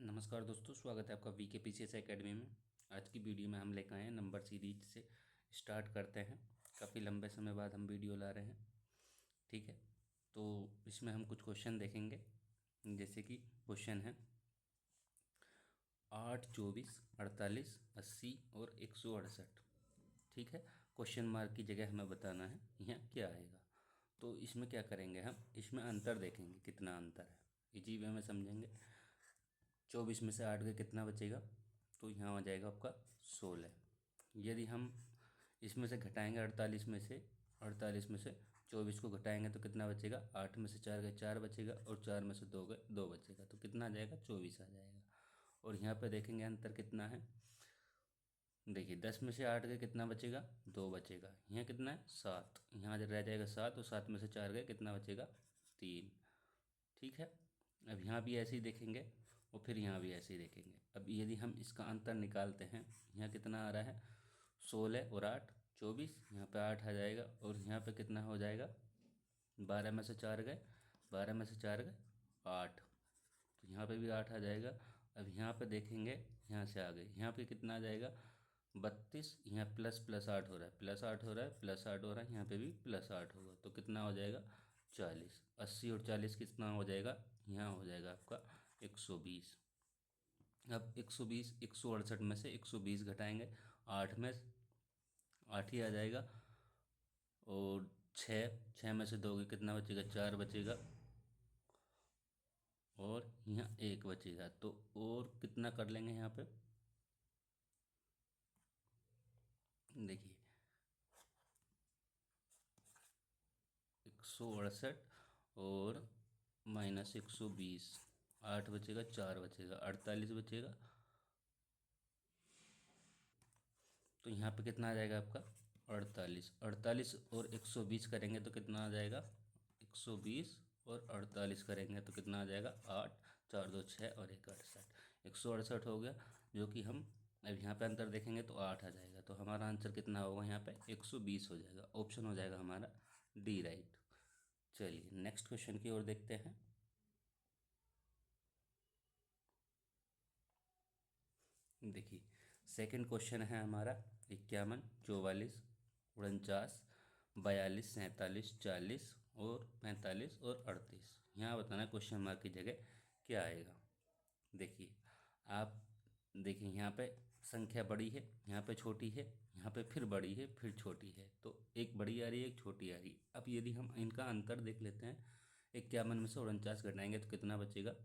नमस्कार दोस्तों, स्वागत है आपका VKPCS एकेडमी में। आज की वीडियो में हम लेकर आए हैं नंबर सीरीज से स्टार्ट करते हैं। काफ़ी लंबे समय बाद हम वीडियो ला रहे हैं, ठीक है। तो इसमें हम कुछ क्वेश्चन देखेंगे, जैसे कि क्वेश्चन है 8, 24, 48, 80 और 168, ठीक है। क्वेश्चन मार्क की जगह हमें बताना है यहाँ क्या आएगा। तो इसमें क्या करेंगे, हम इसमें अंतर देखेंगे, कितना अंतर है, इजी वे में समझेंगे। 24 में से 8 का कितना बचेगा, तो यहाँ आ जाएगा आपका 16। यदि हम इसमें से घटाएंगे 48 में से 24 को घटाएंगे तो कितना बचेगा, 8 में से 4 गए 4 बचेगा, और 4 में से 2 गए 2 बचेगा, तो कितना आ जाएगा, 24 आ जाएगा। और यहाँ पे देखेंगे अंतर कितना है। देखिए 10 में से 8 गए कितना बचेगा, 2 बचेगा। यहाँ कितना है, 7, यहाँ रह जाएगा 7, और 7 में से 4 गए कितना बचेगा, 3, ठीक है। अब यहाँ भी ऐसे ही देखेंगे और फिर यहाँ भी ऐसे ही देखेंगे। अब यदि हम इसका अंतर निकालते हैं, यहाँ कितना आ रहा है, 16 और 8 24, यहाँ पे 8 आ जाएगा, और यहाँ पे कितना हो जाएगा, 12 में से 4 गए 12 में से 4 गए 8, तो यहाँ पे भी 8 आ जाएगा। अब यहाँ पे देखेंगे, यहाँ से आगे यहाँ पे कितना आ जाएगा, 32, यहाँ प्लस प्लस 8 हो रहा है, प्लस 8 हो रहा है, प्लस 8 हो रहा है, यहाँ पे भी प्लस 8 होगा, तो कितना हो जाएगा, 40। 80 और 40 कितना हो जाएगा, यहाँ हो जाएगा आपका 120। अब 120, 168 में से 120 घटाएंगे, 8 में 8 ही आ जाएगा, और 6 में से दोगे कितना बचेगा, 4 बचेगा, और यहाँ 1 बचेगा। तो और कितना कर लेंगे यहाँ पे, देखिए 168 और माइनस 120, 8 बचेगा, 4 बचेगा, 48 बचेगा। तो यहाँ पे कितना आ जाएगा आपका, 48। 48 और 120 करेंगे तो कितना आ जाएगा, 120 और 48 करेंगे तो कितना आ जाएगा, 8, 4 2 6 और 1 68, 168 हो गया। जो कि हम अब यहाँ पे अंतर देखेंगे तो 8 आ जाएगा, तो हमारा आंसर कितना होगा, यहाँ पे 120 हो जाएगा। ऑप्शन हो जाएगा हमारा डी, राइट। चलिए नेक्स्ट क्वेश्चन की ओर देखते हैं। देखिए सेकंड क्वेश्चन है हमारा 51, 44, 49, 42, 47, 40 और 45 और 38। यहाँ बताना क्वेश्चन मार्क की जगह क्या आएगा। देखिए आप देखिए यहाँ पे संख्या बड़ी है, यहाँ पे छोटी है, यहाँ पे फिर बड़ी है, फिर छोटी है, तो एक बड़ी आ रही है, एक छोटी आ रही है। अब यदि हम इनका अंतर देख लेते हैं, 51 में से 49 घटाएंगे तो कितना बचेगा,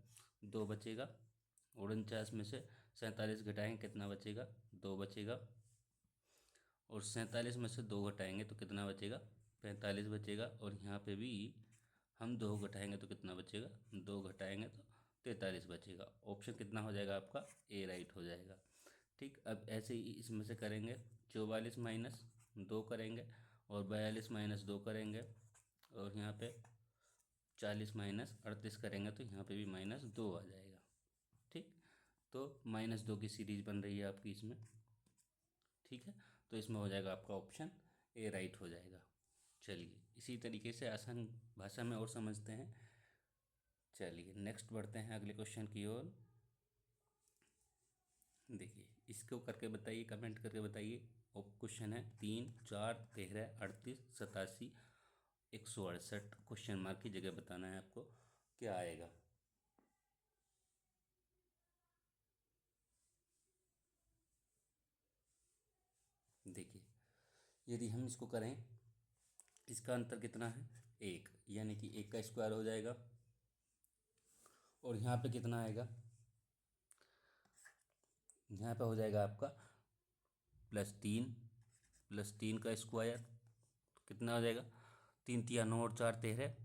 2 बचेगा। 49 में से 47 घटाएंगे कितना बचेगा, 2 बचेगा। और 47 में से 2 घटाएंगे तो कितना बचेगा, 45 बचेगा। और यहाँ पे भी हम 2 घटाएंगे तो कितना बचेगा, 2 घटाएंगे तो 43 बचेगा। ऑप्शन कितना हो जाएगा आपका, ए राइट हो जाएगा। ठीक, अब ऐसे ही इसमें से करेंगे, 44 माइनस 2 करेंगे, और 42 माइनस 2 करेंगे, और यहाँ पे 40 माइनस 38 करेंगे तो यहाँ पे भी -2 आ जाएगा। ठीक, तो -2 की सीरीज बन रही है आपकी इसमें, ठीक है। तो इसमें हो जाएगा आपका ऑप्शन ए राइट हो जाएगा। चलिए इसी तरीके से आसान भाषा में और समझते हैं। चलिए नेक्स्ट बढ़ते हैं अगले क्वेश्चन की ओर। देखिए इसको करके बताइए, कमेंट करके बताइए। और क्वेश्चन है 3, 4, 13, 38, 87, 168। क्वेश्चन मार्क की जगह बताना है आपको क्या आएगा। देखिए यदि हम इसको करें, इसका अंतर कितना है, 1, यानी कि 1 का स्क्वायर हो जाएगा। और यहाँ पे कितना आएगा, यहाँ पे हो जाएगा आपका +3, +3 का स्क्वायर तो कितना हो जाएगा, 3 तिया 9 और 4 13,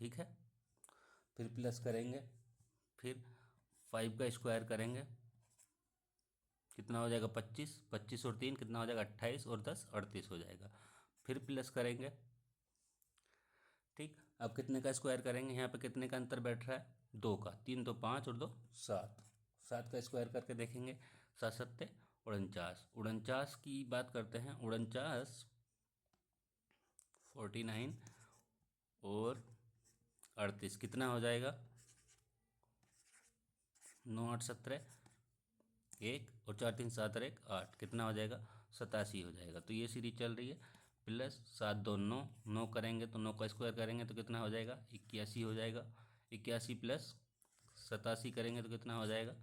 ठीक है। फिर प्लस करेंगे, फिर 5 का स्क्वायर करेंगे, कितना हो जाएगा 25, 25 और 3 कितना हो जाएगा 28, और 10 38 हो जाएगा। फिर प्लस करेंगे, ठीक। अब कितने का स्क्वायर करेंगे, यहाँ पे कितने का अंतर बैठ रहा है, 2 का, 3 तो 5 और 2 7, 7 का स्क्वायर करके देखेंगे, 7 सत्ते 49, 49 की बात करते हैं, 49 49 और 38 कितना हो जाएगा, 9 8 17 1 और 4 3 7 और 1 8, कितना हो जाएगा 87 हो जाएगा। तो ये सीरीज चल रही है। प्लस 7 2 9, 9 करेंगे तो 9 का स्क्वायर करेंगे तो कितना हो जाएगा 81 हो जाएगा। 81 प्लस 87 करेंगे तो कितना हो जाएगा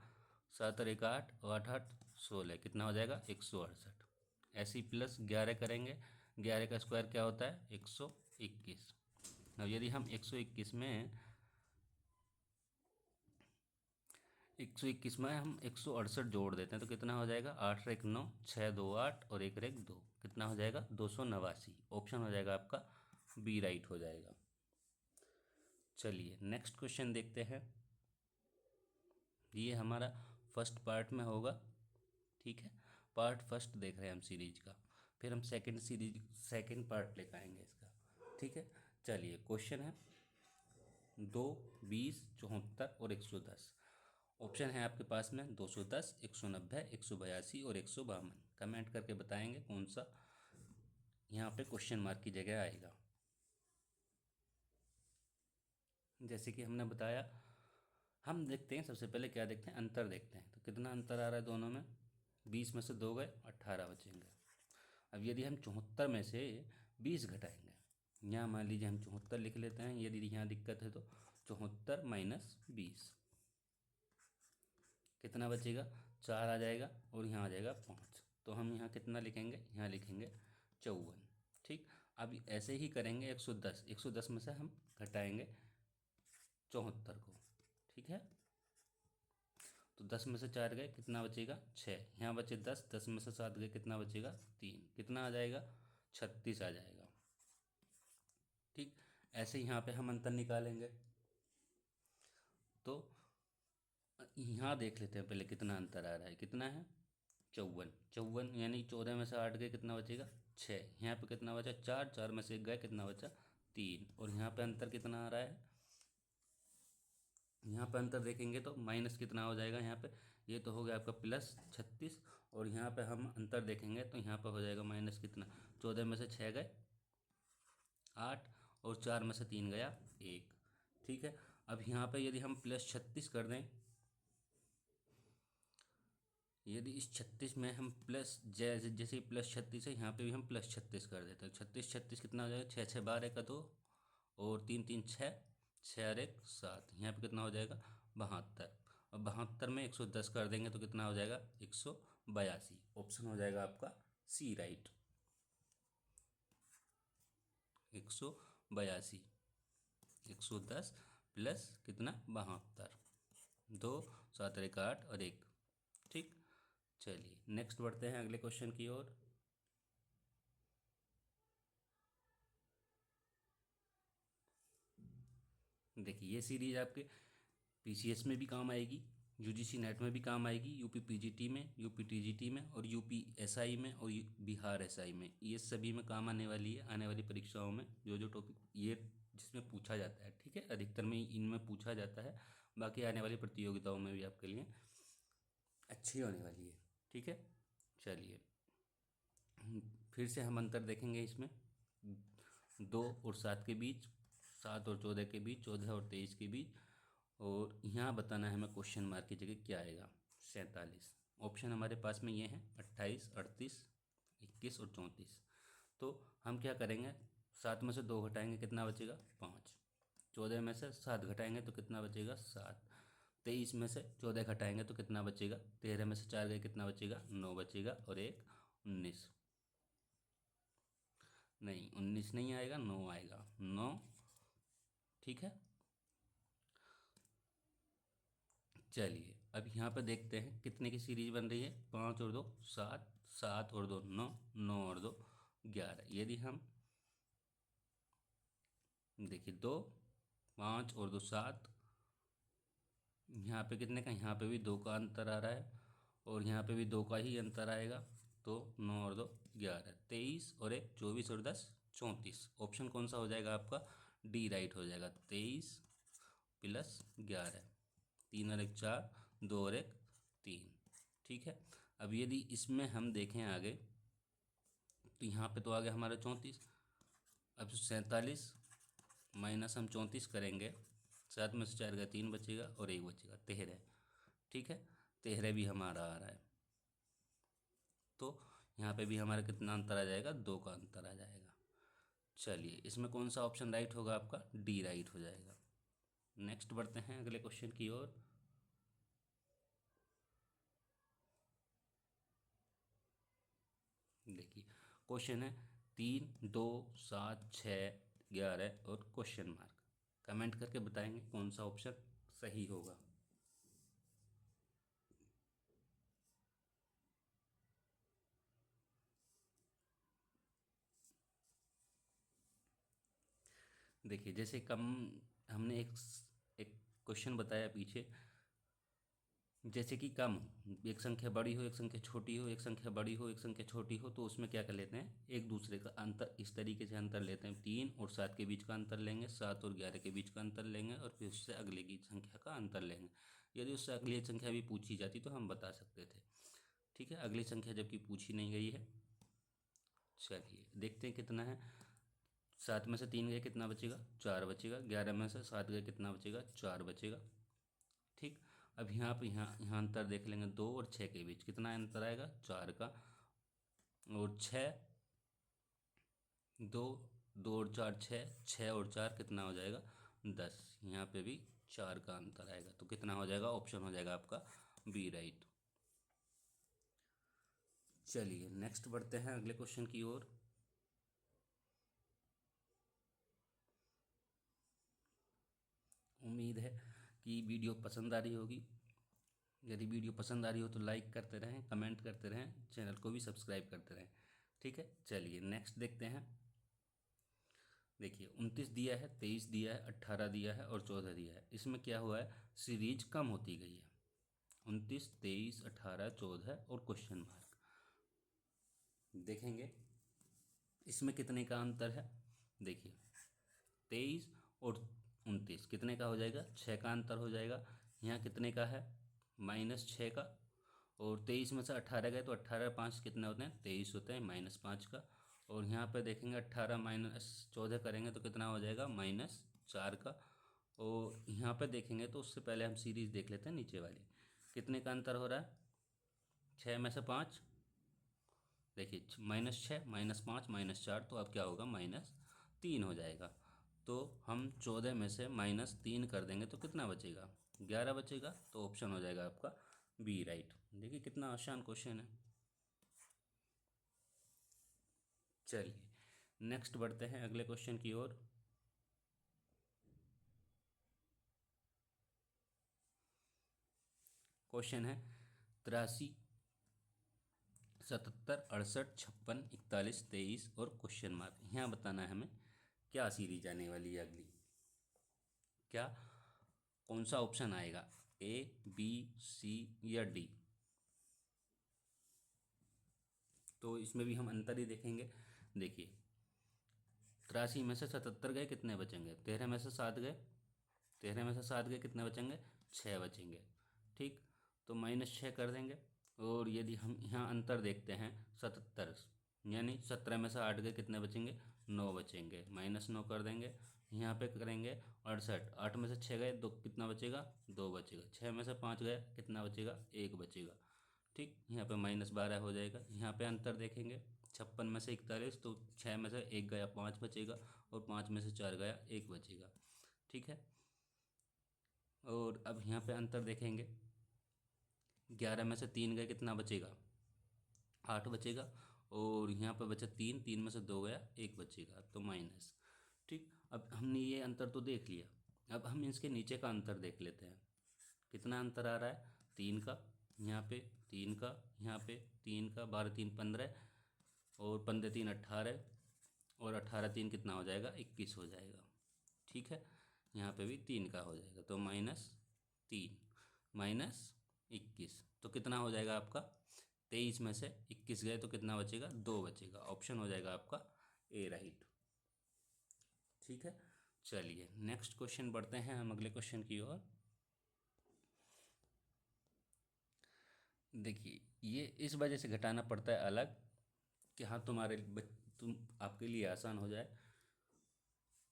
7 और 1 8 और 8 8 16, कितना हो जाएगा 168। ऐसे ही प्लस 11 करेंगे, 11 का स्क्वायर क्या होता है 121। अब यदि हम 121 में 121 में हम 168 जोड़ देते हैं तो कितना हो जाएगा 8 1 9 6 2 8 और 1 1 2, कितना हो जाएगा 289। ऑप्शन हो जाएगा आपका बी राइट हो जाएगा। चलिए नेक्स्ट क्वेश्चन देखते हैं। ये हमारा फर्स्ट पार्ट में होगा, ठीक है। पार्ट फर्स्ट देख रहे हैं हम सीरीज का, फिर हम सेकंड पार्ट लेकर आएंगे इसका, ठीक है। चलिए क्वेश्चन है 2 20 74 और 110। ऑप्शन है आपके पास में 210 190 182 और 152। कमेंट करके बताएंगे कौन सा यहाँ पे क्वेश्चन मार्क की जगह आएगा। जैसे कि हमने बताया, हम देखते हैं सबसे पहले क्या देखते हैं, अंतर देखते हैं। तो कितना अंतर आ रहा है दोनों में, 20 में से 2 गए 18 बचेंगे। अब यदि हम 74 में से 20 घटाएंगे, यहाँ मान लीजिए हम 74 लिख लेते हैं, यदि यहाँ दिक्कत है तो 74 माइनस 20 कितना बचेगा 4 आ जाएगा और यहाँ आ जाएगा 5। तो हम यहाँ कितना लिखेंगे, यहाँ लिखेंगे 54, ठीक। अब ऐसे ही करेंगे 110, 110 में से हम घटाएंगे 74 को, ठीक है। तो 10 में से 4 गए कितना बचेगा 6, यहाँ बचे 10, 10 में से 7 गए कितना बचेगा 3, कितना आ जाएगा 36 आ जाएगा, ठीक। ऐसे यहाँ पे हम अंतर निकालेंगे। तो यहाँ देख लेते हैं पहले कितना अंतर आ रहा है, कितना है 54, 54 यानी 14 में से 8 गए कितना बचेगा 6, यहाँ पे कितना बचा 4, 4 में से 1 गए कितना बचा 3, और यहाँ पे अंतर कितना आ रहा है, यहाँ पे अंतर देखेंगे तो माइनस कितना हो जाएगा यहाँ पे, ये तो हो गया आपका प्लस 36, और यहाँ पे हम अंतर देखेंगे तो यहाँ पे हो जाएगा माइनस कितना, 14 में से 6 गए 8 और 4 में से 3 गया 1, ठीक है। अब यहाँ पे यदि हम प्लस 36 कर दें, यदि इस 36 में हम प्लस जैसे जैसे प्लस 36 है यहाँ पे भी हम प्लस 36 कर देते हैं, 36 36 कितना हो जाएगा 6 6 12 का 2 और 3 3 6 6 और 1 7, यहाँ पे कितना हो जाएगा 72। अब 72 में 110 कर देंगे तो कितना हो जाएगा 182। ऑप्शन हो जाएगा आपका सी राइट 182। 110 प्लस कितना 72, 2 7 और 1 8 और 1, ठीक। चलिए नेक्स्ट बढ़ते हैं अगले क्वेश्चन की ओर। देखिए ये सीरीज आपके पीसीएस में भी काम आएगी, यूजीसी नेट में भी काम आएगी, यूपी पीजीटी में, यूपी टीजीटी में और यूपी एसआई में और बिहार एसआई में, ये सभी में काम आने वाली है। आने वाली परीक्षाओं में जो जो टॉपिक ये जिसमें पूछा जाता है, ठीक है, अधिकतर में इनमें पूछा जाता है। बाकी आने वाली प्रतियोगिताओं में भी आपके लिए अच्छी होने वाली है, ठीक है। चलिए फिर से हम अंतर देखेंगे इसमें 2 और 7 के बीच, 7 और 14 के बीच, 14 और 23 के बीच, और यहाँ बताना है हमें क्वेश्चन मार्क की जगह क्या आएगा 47। ऑप्शन हमारे पास में ये हैं 28 38 21 और 34। तो हम क्या करेंगे, 7 में से 2 घटाएंगे कितना बचेगा 5, 14 में से 7 घटाएंगे तो कितना बचेगा 7, 23 में से 14 घटाएंगे तो कितना बचेगा 13 में से 4 गए कितना बचेगा 9 बचेगा, और 1 19, नहीं 19 नहीं आएगा 9 आएगा 9, ठीक है। चलिए अब यहाँ पे देखते हैं कितने की सीरीज बन रही है, 5 और 2 7, 7 और 2 9, 9 और 2 11। यदि हम देखिए 2 5 और 2 7, यहाँ पे कितने का, यहाँ पे भी 2 का अंतर आ रहा है और यहाँ पे भी 2 का ही अंतर आएगा, तो 9 और 2 11, 23 और 1 24 और 10 34। ऑप्शन कौन सा हो जाएगा आपका डी राइट हो जाएगा, 23 प्लस 11, 3 और 1 4, 2 और 1 3, ठीक है। अब यदि इसमें हम देखें आगे तो यहाँ पे तो आ गया हमारा 34। अब 47 माइनस हम 34 करेंगे, 7 में से 4 गया 3 बचेगा और 1 बचेगा 13, ठीक है, 13 भी हमारा आ रहा है। तो यहाँ पे भी हमारा कितना अंतर आ जाएगा, 2 का अंतर आ जाएगा। चलिए, इसमें कौन सा ऑप्शन राइट होगा आपका, डी राइट हो जाएगा। नेक्स्ट बढ़ते हैं अगले क्वेश्चन की ओर। देखिए, क्वेश्चन है 3, 2, 7, 6, 11 और क्वेश्चन मार्क। कमेंट करके बताएंगे कौन सा ऑप्शन सही होगा। देखिए, जैसे कम हमने एक क्वेश्चन बताया पीछे, जैसे कि कम, एक संख्या बड़ी हो एक संख्या छोटी हो, एक संख्या बड़ी हो एक संख्या छोटी हो, तो उसमें क्या कर लेते हैं, एक दूसरे का अंतर इस तरीके से अंतर लेते हैं। 3 और 7 के बीच का अंतर लेंगे, 7 और 11 के बीच का अंतर लेंगे, और फिर उससे अगले की संख्या का अंतर लेंगे। यदि उससे अगली संख्या भी पूछी जाती तो हम बता सकते थे। ठीक है, अगली संख्या जबकि पूछी नहीं गई है। चलिए देखते हैं कितना है। 7 में से 3 गए, कितना बचेगा, 4 बचेगा। 11 में से 7 गए, कितना बचेगा, 4 बचेगा। ठीक, अब यहाँ पे यहाँ अंतर देख लेंगे, 2 और 6 के बीच कितना अंतर आएगा, 4 का। और 6, 2, 2 और 4 6, 6 और 4 कितना हो जाएगा, 10। यहाँ पे भी 4 का अंतर आएगा, तो कितना हो जाएगा, ऑप्शन हो जाएगा आपका बी राइट। चलिए नेक्स्ट बढ़ते हैं अगले क्वेश्चन की ओर। उम्मीद है कि वीडियो पसंद आ रही होगी। यदि वीडियो पसंद आ रही हो तो लाइक करते रहें, कमेंट करते रहें, चैनल को भी सब्सक्राइब करते रहें। ठीक है, चलिए नेक्स्ट देखते हैं। देखिए, 29 दिया है, 23 दिया है, 18 दिया है और 14 दिया है। इसमें क्या हुआ है, सीरीज कम होती गई है। 29, 23, 18, 14 और क्वेश्चन मार्क देखेंगे इसमें कितने का अंतर है। देखिए, 23 और 29 कितने का हो जाएगा, 6 का अंतर हो जाएगा। यहाँ कितने का है, -6 का। और 23 में से 18 गए तो 18 5 कितने होते हैं, 23 होते हैं, -5 का। और यहाँ पे देखेंगे 18 -14 करेंगे तो कितना हो जाएगा, -4 का। और यहाँ पे देखेंगे तो उससे पहले हम सीरीज देख लेते हैं नीचे वाली, कितने का अंतर हो रहा है, 6 में से 5। देखिए, -6 -5 -4, तो अब क्या होगा, -3 हो जाएगा। तो हम 14 में से -3 कर देंगे तो कितना बचेगा, 11 बचेगा। तो ऑप्शन हो जाएगा आपका बी राइट। देखिए कितना आसान क्वेश्चन है। चलिए नेक्स्ट बढ़ते हैं अगले क्वेश्चन की ओर। क्वेश्चन है 83, 77, 68, 56, 41, 23 और क्वेश्चन मार्क। यहाँ बताना है हमें क्या सीरीज आने वाली है अगली, क्या कौन सा ऑप्शन आएगा, ए, बी, सी या डी। तो इसमें भी हम अंतर ही देखेंगे। देखिए, 83 में से 77 गए, कितने बचेंगे, 13 में से 7 गए, 13 में से 7 गए, कितने बचेंगे, 6 बचेंगे। ठीक, तो -6 कर देंगे। और यदि हम यहाँ अंतर देखते हैं 77, यानी 17 में से 8 गए, कितने बचेंगे, 9 बचेंगे, -9 कर देंगे। यहाँ पे करेंगे 68, 8 में से 6 गए, दो कितना बचेगा, 2 बचेगा। 6 में से 5 गए, कितना बचेगा, 1 बचेगा। ठीक, यहाँ पे -12 हो जाएगा। यहाँ पे अंतर देखेंगे, 56 में से 41, तो 6 में से 1 गया, 5 बचेगा। और 5 में से 4 गया, 1 बचेगा। ठीक है, और अब यहाँ पे अंतर देखेंगे, 11 में से 3 गए, कितना बचेगा, 8 बचेगा। और यहाँ पे बचा 3, 3 में से 2 गया, 1 बचेगा, तो माइनस। ठीक, अब हमने ये अंतर तो देख लिया, अब हम इसके नीचे का अंतर देख लेते हैं। कितना अंतर आ रहा है, 3 का, यहाँ पे 3 का, यहाँ पे 3 का, 12 3 15, और 15 3 18, और 18 3 कितना हो जाएगा, 21 हो जाएगा। ठीक है, यहाँ पे भी 3 का हो जाएगा, तो -3 -21, तो कितना हो जाएगा आपका, 23 में से 21 गए तो कितना बचेगा, 2 बचेगा। ऑप्शन हो जाएगा आपका ए राइट। ठीक है, चलिए नेक्स्ट क्वेश्चन बढ़ते हैं हम अगले क्वेश्चन की ओर। देखिए, ये इस वजह से घटाना पड़ता है अलग, कि हाँ तुम आपके लिए आसान हो जाए।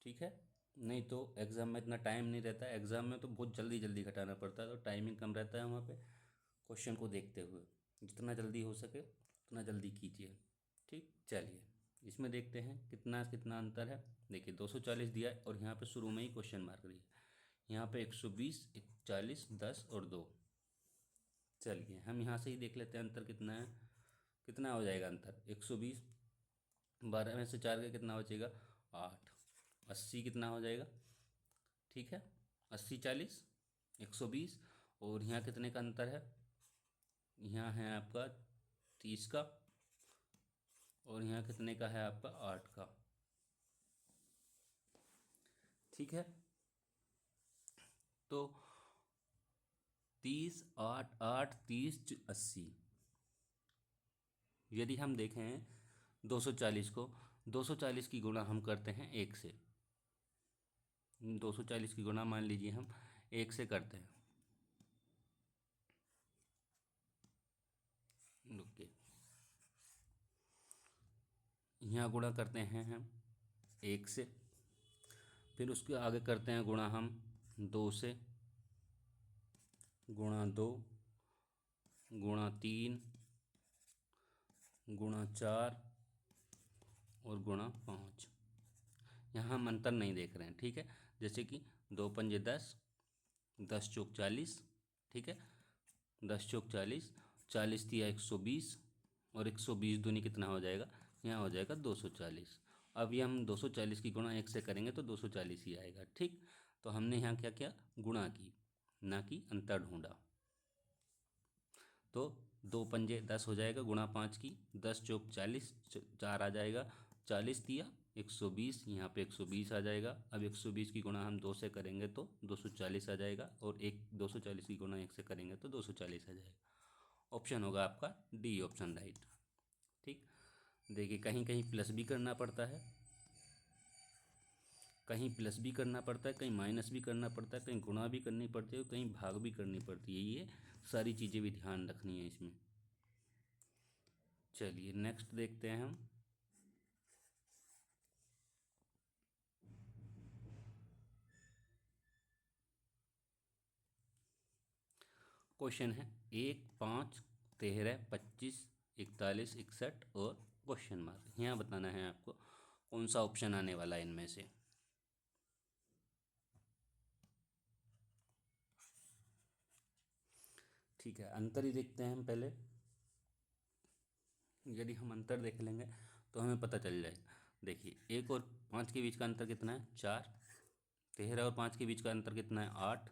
ठीक है, नहीं तो एग्ज़ाम में इतना टाइम नहीं रहता है, एग्ज़ाम में तो बहुत जल्दी जल्दी घटाना पड़ता है, तो टाइमिंग कम रहता है वहाँ पे। क्वेश्चन को देखते हुए जितना जल्दी हो सके उतना जल्दी कीजिए। ठीक, चलिए इसमें देखते हैं कितना कितना अंतर है। देखिए 240 दिया है और यहाँ पे शुरू में ही क्वेश्चन मार्क दिया है। यहाँ पे 120, 40, 10 और 2। चलिए हम यहाँ से ही देख लेते हैं अंतर कितना है। कितना हो जाएगा अंतर? 120, 12 में से 4 का कितना बचेगा? 8। 80 कितना हो जाएगा? ठीक है, 80, 40, 120। और यहाँ कितने का अंतर है? यहाँ है आपका 30 का, और यहाँ कितने का है आपका? 8 का। ठीक है, तो 30, 8, 8, 30, 80। यदि हम देखें 240 को, 240 की गुणा हम करते हैं 1 से। 240 की गुणा मान लीजिए हम 1 से करते हैं। ओके, यहाँ गुणा करते हैं हम 1 से, फिर उसके आगे करते हैं गुणा हम 2 से, गुणा 2, गुणा 3, गुणा 4 और गुणा 5। यहाँ हम अंतर नहीं देख रहे हैं। ठीक है, जैसे कि 2 पंजे 10, 10 चौक 40। ठीक है, 10 चौक 40, 40 दिया 120, और 120 दूनी कितना हो जाएगा? यहाँ हो जाएगा 240। अब ये हम 240 की गुणा 1 से करेंगे तो 240 ही आएगा। ठीक, तो हमने यहाँ क्या किया? गुणा की, ना कि अंतर ढूंढा। तो 2 पंजे 10 हो जाएगा, गुणा 5 की, 10 चौक 40, 4 आ जाएगा, 40 दिया 120, यहाँ पे 120 आ जाएगा। अब 120 की गुणा हम 2 से करेंगे तो 240 आ जाएगा, और 240 की गुणा 1 से करेंगे तो 240 आ जाएगा। ऑप्शन होगा आपका डी ऑप्शन राइट। ठीक, देखिए कहीं कहीं प्लस भी करना पड़ता है, कहीं प्लस भी करना पड़ता है, कहीं माइनस भी करना पड़ता है, कहीं गुणा भी करनी पड़ती है, कहीं भाग भी करनी पड़ती है। ये सारी चीज़ें भी ध्यान रखनी है इसमें। चलिए नेक्स्ट देखते हैं हम। क्वेश्चन है 1, 5, 13, 25, 41, 61 और क्वेश्चन मार्क। यहाँ बताना है आपको कौन सा ऑप्शन आने वाला है इनमें से। ठीक है, अंतर ही देखते हैं हम पहले। यदि हम अंतर देख लेंगे तो हमें पता चल जाएगा। देखिए 1 और 5 के बीच का अंतर कितना है? 4। 13 और 5 के बीच का अंतर कितना है? 8।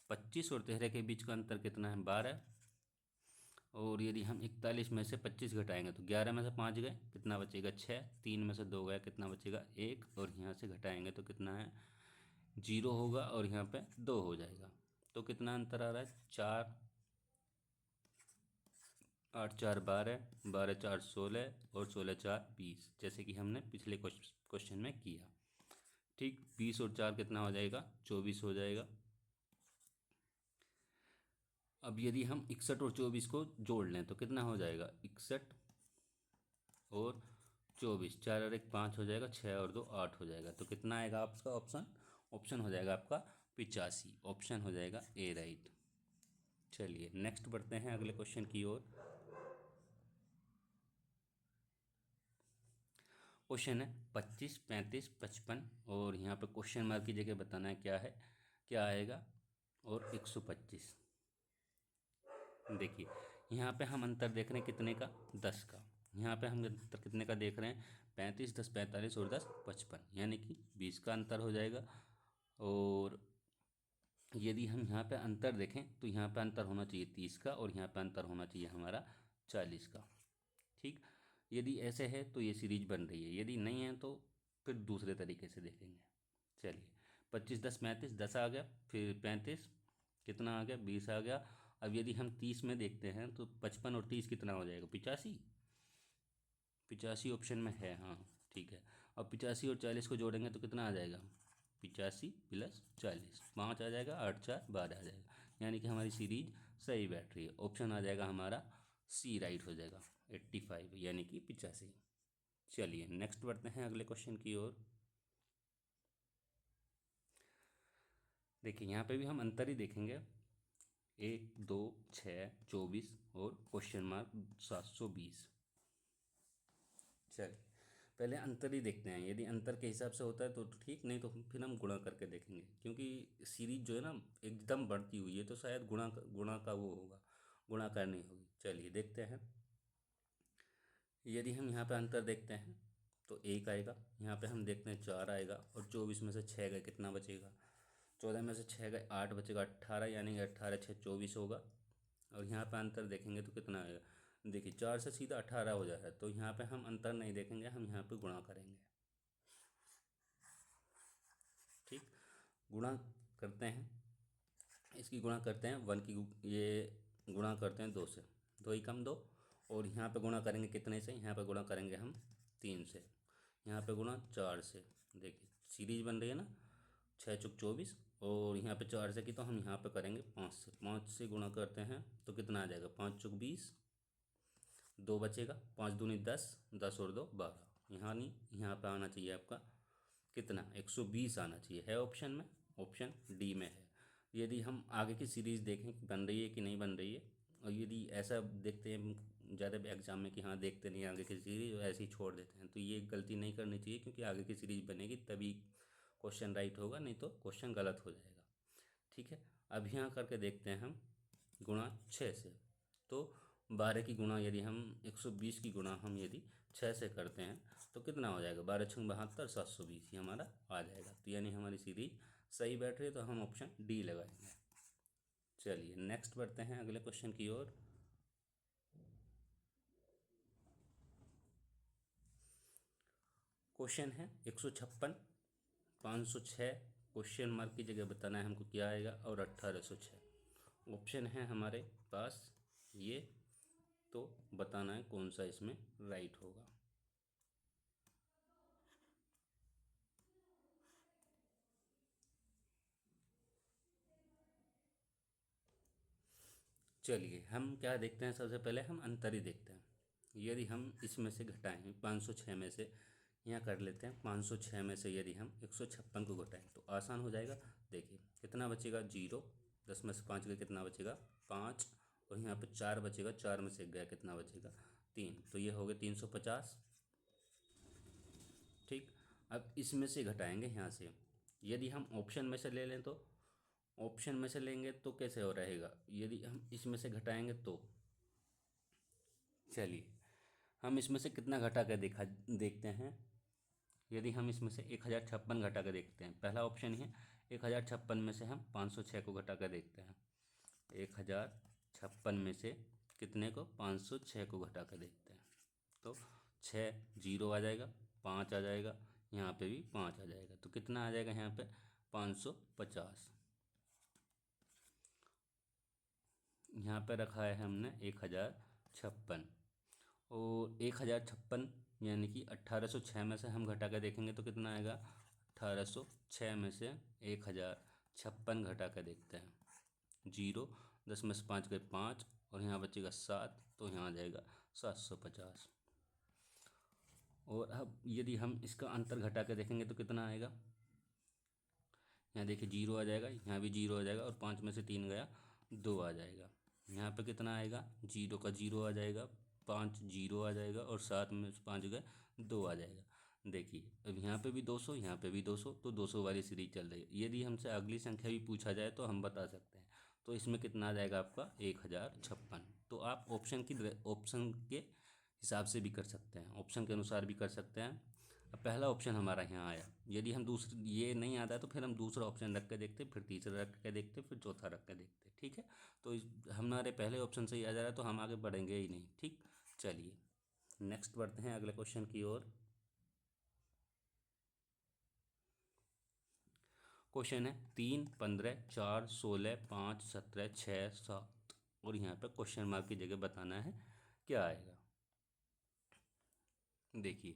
25 और 13 के बीच का अंतर कितना है? 12। और यदि हम 41 में से 25 घटाएंगे तो 11 में से 5 गए, कितना बचेगा? 6। 3 में से 2 गया, कितना बचेगा? 1। और यहाँ से घटाएंगे तो कितना है? 0 होगा, और यहाँ पे 2 हो जाएगा। तो कितना अंतर आ रहा है? 4। 8 4 12, 12 4 16, और 16 4 20, जैसे कि हमने पिछले क्वेश्चन में किया। ठीक, 20 और 4 कितना हो जाएगा? 24 हो जाएगा। अब यदि हम 61 और 24 को जोड़ लें तो कितना हो जाएगा? 61 और 24, 4 और 1 5 हो जाएगा, 6 और 2 8 हो जाएगा। तो कितना आएगा आपका ऑप्शन? ऑप्शन हो जाएगा आपका 85। ऑप्शन हो जाएगा ए राइट। चलिए नेक्स्ट बढ़ते हैं अगले क्वेश्चन की ओर। क्वेश्चन है 25, 35, 55, और यहाँ पे क्वेश्चन मार्क की जगह बताना है क्या है, क्या आएगा, और 125। देखिए यहाँ पे हम अंतर देख रहे हैं कितने का? 10 का। यहाँ पे हम अंतर कितने का देख रहे हैं? 35, 10 45 और 10 55, यानी कि 20 का अंतर हो जाएगा। और यदि हम यहाँ पे अंतर देखें तो यहाँ पे अंतर होना चाहिए 30 का, और यहाँ पे अंतर होना चाहिए हमारा 40 का। ठीक, यदि ऐसे है तो ये सीरीज बन रही है, यदि नहीं है तो फिर दूसरे तरीके से देखेंगे। चलिए 25 10 35, 10 आ गया, फिर 35 कितना आ गया? 20 आ गया। अब यदि हम 30 में देखते हैं तो 55 और 30 कितना हो जाएगा? 85। 85 ऑप्शन में है, हाँ ठीक है। अब 85 और 40 को जोड़ेंगे तो कितना आ जाएगा? 85 प्लस 40, 5 आ जाएगा, 8 4 12 आ जाएगा, यानी कि हमारी सीरीज सही बैठ रही है। ऑप्शन आ जाएगा हमारा सी राइट हो जाएगा, 85 यानी कि 85। चलिए नेक्स्ट बढ़ते हैं अगले क्वेश्चन की ओर। देखिए यहाँ पे भी हम अंतर ही देखेंगे, 1 2 6 24 और क्वेश्चन मार्क 720। चलिए पहले अंतर ही देखते हैं, यदि अंतर के हिसाब से होता है तो ठीक, नहीं तो फिर हम गुणा करके देखेंगे, क्योंकि सीरीज जो है ना एकदम बढ़ती हुई है, तो शायद गुणा का वो होगा, गुणा करनी होगी। चलिए देखते हैं। यदि हम यहाँ पे अंतर देखते हैं तो 1 आएगा, यहाँ पे हम देखते हैं 4 आएगा, और 24 में से 6 गए कितना बचेगा, 14 में से 6 गए 8 बचेगा, 18, यानी कि 18 6 24 होगा। और यहाँ पे अंतर देखेंगे तो कितना आएगा, देखिए 4 से सीधा 18 हो जाएगा, तो यहाँ पे हम अंतर नहीं देखेंगे, हम यहाँ पे गुणा करेंगे। ठीक, गुणा करते हैं, इसकी गुणा करते हैं 1 की, ये गुणा करते हैं 2 से, 2 ही कम 2, और यहाँ पे गुणा करेंगे कितने से, यहाँ पे गुणा करेंगे हम 3 से, यहाँ पे गुणा 4 से। देखिए सीरीज बन रही है ना, 6 चुक 24, और यहाँ पे 4 से की, तो हम यहाँ पे करेंगे 5 से, 5 से गुणा करते हैं तो कितना आ जाएगा, 5 चुक 20, 2 बचेगा, 5 दूनी 10, 10 और 2 12, यहाँ नहीं, यहाँ पे आना चाहिए आपका कितना, 120 आना चाहिए, है ऑप्शन में, ऑप्शन डी में है। यदि हम आगे की सीरीज़ देखें कि बन रही है कि नहीं बन रही है, और यदि ऐसा देखते हैं ज़्यादा एग्जाम में कि हाँ देखते नहीं आगे की सीरीज, ऐसे ही छोड़ देते हैं, तो ये गलती नहीं करनी चाहिए, क्योंकि आगे की सीरीज बनेगी तभी क्वेश्चन राइट होगा, नहीं तो क्वेश्चन गलत हो जाएगा। ठीक है, अब यहाँ करके देखते हैं हम गुणा 6 से, तो 12 की गुणा यदि हम 120 की गुणा हम यदि 6 से करते हैं तो कितना हो जाएगा, 12 छंग 72, 720 ये हमारा आ जाएगा। तो यानी हमारी सीरीज सही बैठ रही है, तो हम ऑप्शन डी लगाएंगे। चलिए नेक्स्ट बढ़ते हैं अगले क्वेश्चन की ओर। क्वेश्चन है 156, 506, क्वेश्चन मार्क की जगह बताना है हमको क्या आएगा, और 1806 ऑप्शन है हमारे पास ये, तो बताना है कौन सा इसमें राइट होगा। चलिए हम क्या देखते हैं, सबसे पहले हम अंतर ही देखते हैं। यदि हम इसमें से घटाएं 506 में से, यहाँ कर लेते हैं 506 में से यदि हम 156 को घटाएं तो आसान हो जाएगा। देखिए कितना बचेगा, 0, 10 में से 5 गया कितना बचेगा, 5, और यहाँ पे 4 बचेगा, 4 में से 1 गया कितना बचेगा, 3, तो ये हो गया 350। ठीक, अब इसमें से घटाएंगे यहाँ से, यदि हम ऑप्शन में से ले लें तो, ऑप्शन में से लेंगे तो कैसे हो रहेगा, यदि हम इसमें से घटाएंगे तो, चलिए हम इसमें से कितना घटा कर देखते हैं। यदि हम इसमें से 1056 घटा कर देखते हैं, पहला ऑप्शन ही है, 1056 में से हम 506 को घटा कर देखते हैं, 1056 में से कितने को, 506 को घटा कर देखते हैं, तो 6 जीरो आ जाएगा, 5 आ जाएगा, यहाँ पे भी 5 आ जाएगा, तो कितना आ जाएगा यहाँ पे 550। यहाँ पे रखा है हमने 1056, और 1056 यानी कि 1806 में से हम घटा कर देखेंगे तो कितना आएगा, 1806 में से 1056 घटा कर देखते हैं, 0, 10 में से 5 गए 5, और यहाँ बचेगा 7, तो यहाँ आ जाएगा 750। और अब यदि हम इसका अंतर घटा कर देखेंगे तो कितना आएगा, यहाँ देखिए 0 आ जाएगा, यहाँ भी 0 आ जाएगा, और 5 में से 3 गया 2 आ जाएगा, यहाँ पे कितना आएगा, 0 का 0 आ जाएगा, 5 0 आ जाएगा, और 7 में से 5 गए 2 आ जाएगा। देखिए अब यहाँ पे भी 200, यहाँ पे भी 200, तो 200 वाली सीरीज चल रही है। यदि हमसे अगली संख्या भी पूछा जाए तो हम बता सकते हैं, तो इसमें कितना आ जाएगा आपका 1056। तो आप ऑप्शन के हिसाब से भी कर सकते हैं, ऑप्शन के अनुसार भी कर सकते हैं। अब पहला ऑप्शन हमारा यहाँ आया, यदि हम दूसरी ये नहीं आता है तो फिर हम दूसरा ऑप्शन रख के देखते, फिर तीसरा रख के देखते, फिर चौथा रख के देखते। ठीक है, तो हमारे पहले ऑप्शन से ही आ जा रहा है, तो हम आगे बढ़ेंगे ही नहीं। ठीक, चलिए नेक्स्ट बढ़ते हैं अगले क्वेश्चन की ओर। क्वेश्चन है 3, 15, 4, 16, 5, 17, 6, 7, और यहाँ पे क्वेश्चन मार्क की जगह बताना है क्या आएगा। देखिए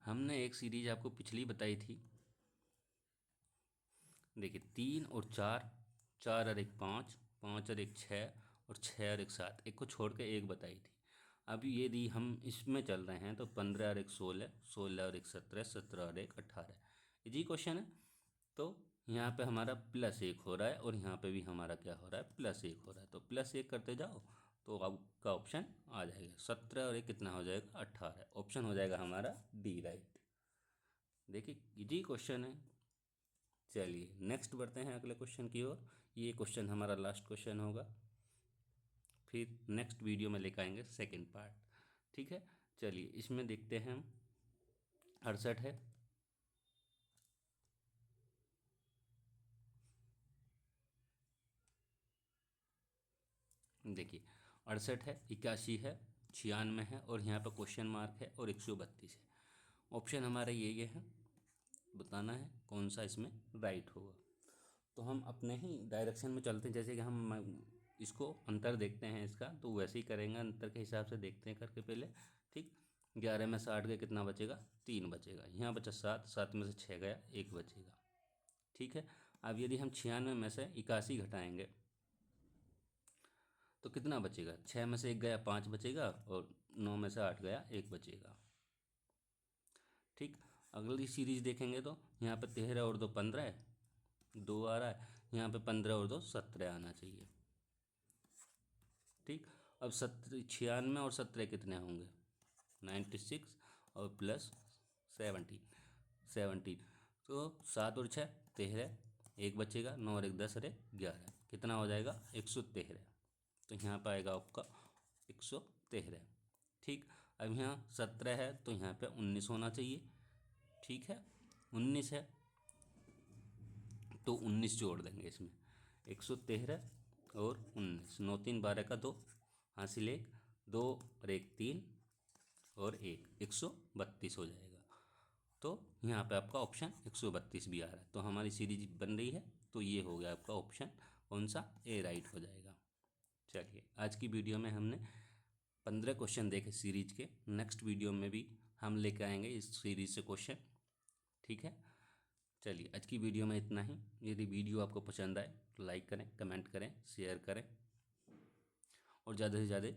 हमने एक सीरीज आपको पिछली बताई थी, देखिए 3 और 4, 4 और 1 5, 5 और 1 6, और 6 और 1 7, एक को छोड़ के एक बताई थी। अभी यदि हम इसमें चल रहे हैं तो 15 और 1 16, 16 और 1 17, 17 और 1 18, जी क्वेश्चन है। तो यहाँ पे हमारा +1 हो रहा है और यहाँ पे भी हमारा क्या हो रहा है, +1 हो रहा है। तो +1 करते जाओ तो आपका ऑप्शन आ जाएगा 17 और 1 कितना हो जाएगा, 18। ऑप्शन हो जाएगा हमारा डी राइट। देखिए इजी क्वेश्चन है। चलिए नेक्स्ट बढ़ते हैं अगले क्वेश्चन की ओर। ये क्वेश्चन हमारा लास्ट क्वेश्चन होगा, फिर नेक्स्ट वीडियो में लेकर आएंगे सेकेंड पार्ट। ठीक है, चलिए इसमें देखते हैं हम। 68 है, देखिए 68 है, 81 है, 96 है और यहाँ पर क्वेश्चन मार्क है और 132 है। ऑप्शन हमारे ये हैं, बताना है कौन सा इसमें राइट होगा। तो हम अपने ही डायरेक्शन में चलते हैं, जैसे कि हम इसको अंतर देखते हैं इसका, तो वैसे ही करेंगे। अंतर के हिसाब से देखते हैं करके पहले। ठीक, 11 में 60 गया, कितना बचेगा, 3 बचेगा। यहाँ बचा 7, 7 में से 6 गया, 1 बचेगा। ठीक है, अब यदि हम 96 में से 81 घटाएंगे तो कितना बचेगा, 6 में से 1 गया, 5 बचेगा और 9 में से 8 गया, 1 बचेगा। ठीक, अगली सीरीज देखेंगे तो यहाँ पे 13 और 2 15 है, 2 आ रहा है। यहाँ पे 15 और 2 17 आना चाहिए। ठीक, अब 96 और 17 कितने होंगे, 96 और प्लस 17, तो 7 और 6 13, 1 बचेगा, 9 और 1 10 और 1 11, कितना हो जाएगा, 113। तो यहाँ पर आएगा आपका 113। ठीक, अब यहाँ 17 है तो यहाँ पे 19 होना चाहिए। ठीक है, 19 है तो 19 जोड़ देंगे इसमें, 113 और 19, 9 3 12 का 2, हासिल 1, 2 और 1 3 और 1 132 हो जाएगा। तो यहाँ पे आपका ऑप्शन 132 भी आ रहा है। तो हमारी सीरीज बन रही है, तो ये हो गया आपका ऑप्शन कौन सा, ए राइट हो जाएगा। चलिए आज की वीडियो में हमने 15 क्वेश्चन देखे सीरीज के। नेक्स्ट वीडियो में भी हम लेकर आएंगे इस सीरीज से क्वेश्चन। ठीक है, चलिए आज की वीडियो में इतना ही। यदि वीडियो आपको पसंद आए तो लाइक करें, कमेंट करें, शेयर करें और ज़्यादा से ज़्यादा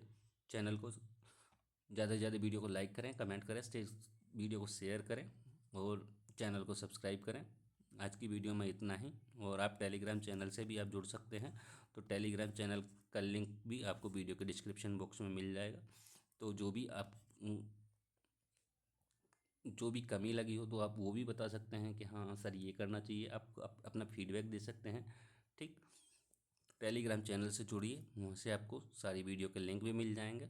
चैनल को, ज़्यादा से ज़्यादा वीडियो को लाइक करें, कमेंट करें, वीडियो को शेयर करें और चैनल को सब्सक्राइब करें। आज की वीडियो में इतना ही। और आप टेलीग्राम चैनल से भी आप जुड़ सकते हैं, तो टेलीग्राम चैनल का लिंक भी आपको वीडियो के डिस्क्रिप्शन बॉक्स में मिल जाएगा। तो जो भी कमी लगी हो तो आप वो भी बता सकते हैं कि हाँ सर ये करना चाहिए, आप अपना फीडबैक दे सकते हैं। ठीक, टेलीग्राम चैनल से जुड़िए, वहाँ से आपको सारी वीडियो के लिंक भी मिल जाएंगे।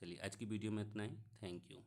चलिए आज की वीडियो में इतना ही, थैंक यू।